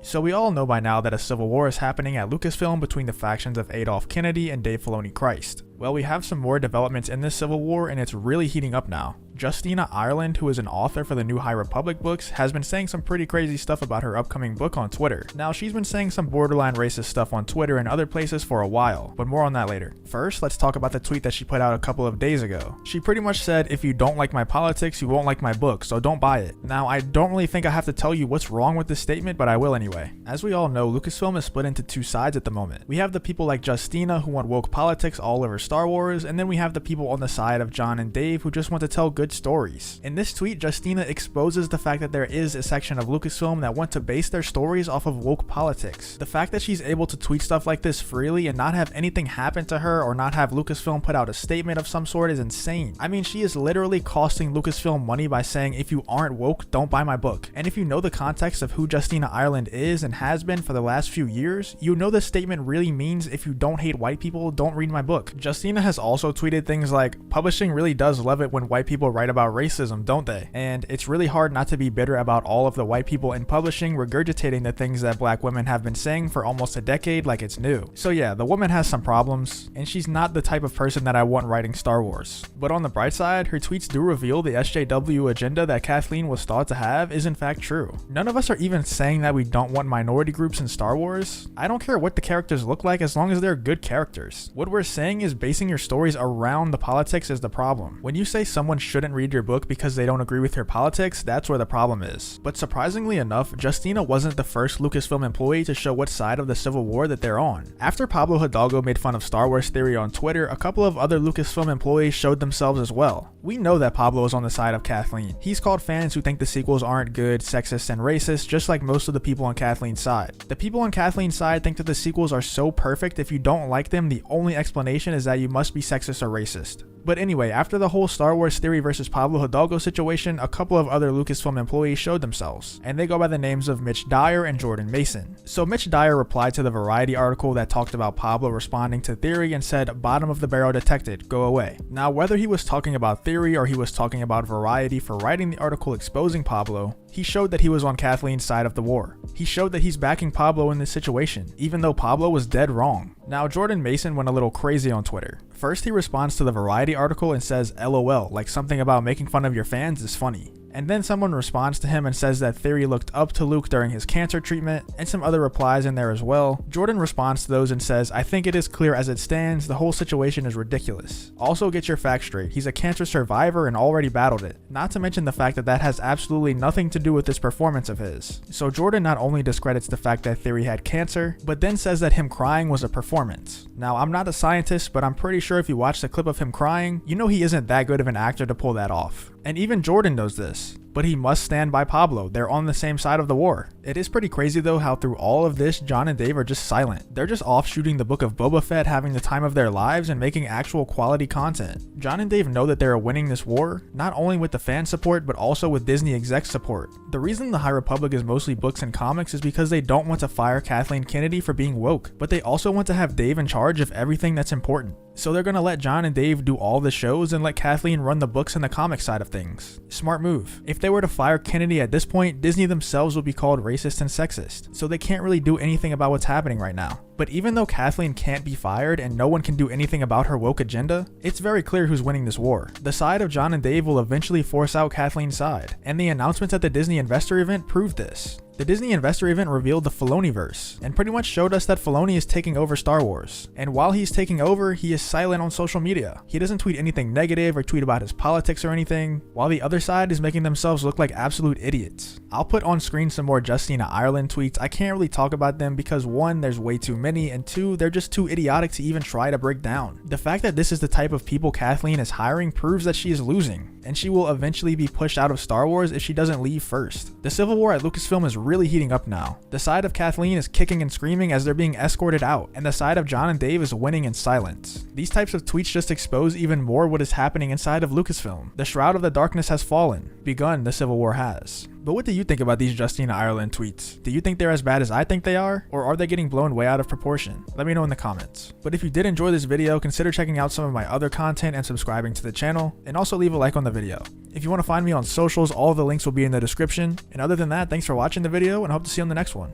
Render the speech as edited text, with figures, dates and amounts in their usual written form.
So we all know by now that a civil war is happening at Lucasfilm between the factions of Adolf Kennedy and Dave Filoni Christ. Well, we have some more developments in this civil war, and it's really heating up now. Justina Ireland, who is an author for the New High Republic books, has been saying some pretty crazy stuff about her upcoming book on Twitter. Now, she's been saying some borderline racist stuff on Twitter and other places for a while, but more on that later. First, let's talk about the tweet that she put out a couple of days ago. She pretty much said, if you don't like my politics, you won't like my book, so don't buy it. Now, I don't really think I have to tell you what's wrong with this statement, but I will anyway. As we all know, Lucasfilm is split into two sides at the moment. We have the people like Justina who want woke politics all over Star Wars, and then we have the people on the side of John and Dave who just want to tell good stories. In this tweet, Justina exposes the fact that there is a section of Lucasfilm that want to base their stories off of woke politics. The fact that she's able to tweet stuff like this freely and not have anything happen to her or not have Lucasfilm put out a statement of some sort is insane. I mean, she is literally costing Lucasfilm money by saying, if you aren't woke, don't buy my book. And if you know the context of who Justina Ireland is and has been for the last few years, you know this statement really means if you don't hate white people, don't read my book. Justina has also tweeted things like, publishing really does love it when white people write about racism, don't they? And it's really hard not to be bitter about all of the white people in publishing regurgitating the things that black women have been saying for almost a decade like it's new. So yeah, the woman has some problems, and she's not the type of person that I want writing Star Wars. But on the bright side, her tweets do reveal the SJW agenda that Kathleen was thought to have is in fact true. None of us are even saying that we don't want minority groups in Star Wars. I don't care what the characters look like as long as they're good characters. What we're saying is basing your stories around the politics is the problem. When you say someone shouldn't read your book because they don't agree with your politics, that's where the problem is. But surprisingly enough, Justina wasn't the first Lucasfilm employee to show what side of the Civil War that they're on. After Pablo Hidalgo made fun of Star Wars theory on Twitter, a couple of other Lucasfilm employees showed themselves as well. We know that Pablo is on the side of Kathleen. He's called fans who think the sequels aren't good, sexist, and racist, just like most of the people on Kathleen's side. The people on Kathleen's side think that the sequels are so perfect, if you don't like them, the only explanation is that you must be sexist or racist. But anyway, after the whole Star Wars theory versus Pablo Hidalgo situation, a couple of other Lucasfilm employees showed themselves, and they go by the names of Mitch Dyer and Jordan Mason. So Mitch Dyer replied to the Variety article that talked about Pablo responding to theory and said, "Bottom of the barrel detected, go away." Now, whether he was talking about theory or he was talking about Variety for writing the article exposing Pablo, he showed that he was on Kathleen's side of the war. He showed that he's backing Pablo in this situation, even though Pablo was dead wrong. Now, Jordan Mason went a little crazy on Twitter. First, he responds to the Variety article and says LOL, like something about making fun of your fans is funny. And then someone responds to him and says that Theory looked up to Luke during his cancer treatment, and some other replies in there as well. Jordan responds to those and says, "I think it is clear as it stands, the whole situation is ridiculous. Also get your facts straight, he's a cancer survivor and already battled it. Not to mention the fact that that has absolutely nothing to do with this performance of his." So Jordan not only discredits the fact that Theory had cancer, but then says that him crying was a performance. Now, I'm not a scientist, but I'm pretty sure if you watch the clip of him crying, you know he isn't that good of an actor to pull that off. And even Jordan knows this. But he must stand by Pablo. They're on the same side of the war. It is pretty crazy though how through all of this, John and Dave are just silent. They're just off shooting the book of Boba Fett, having the time of their lives and making actual quality content. John and Dave know that they are winning this war, not only with the fan support, but also with Disney exec support. The reason the High Republic is mostly books and comics is because they don't want to fire Kathleen Kennedy for being woke, but they also want to have Dave in charge of everything that's important. So they're gonna let John and Dave do all the shows and let Kathleen run the books and the comic side of things. Smart move. If they were to fire Kennedy at this point, Disney themselves would be called racist and sexist, so they can't really do anything about what's happening right now. But even though Kathleen can't be fired and no one can do anything about her woke agenda, it's very clear who's winning this war. The side of John and Dave will eventually force out Kathleen's side, and the announcements at the Disney investor event proved this. The Disney investor event revealed the Filoniverse, and pretty much showed us that Filoni is taking over Star Wars. And while he's taking over, he is silent on social media. He doesn't tweet anything negative or tweet about his politics or anything, while the other side is making themselves look like absolute idiots. I'll put on screen some more Justina Ireland tweets. I can't really talk about them because 1, there's way too many, and 2, they're just too idiotic to even try to break down. The fact that this is the type of people Kathleen is hiring proves that she is losing, and she will eventually be pushed out of Star Wars if she doesn't leave first. The Civil War at Lucasfilm is really heating up now. The side of Kathleen is kicking and screaming as they're being escorted out, and the side of John and Dave is winning in silence. These types of tweets just expose even more what is happening inside of Lucasfilm. The Shroud of the Darkness has fallen. Begun, the Civil War has. But what do you think about these Justina Ireland tweets? Do you think they're as bad as I think they are? Or are they getting blown way out of proportion? Let me know in the comments. But if you did enjoy this video, consider checking out some of my other content and subscribing to the channel, and also leave a like on the video. If you want to find me on socials, all the links will be in the description. And other than that, thanks for watching the video and I hope to see you on the next one.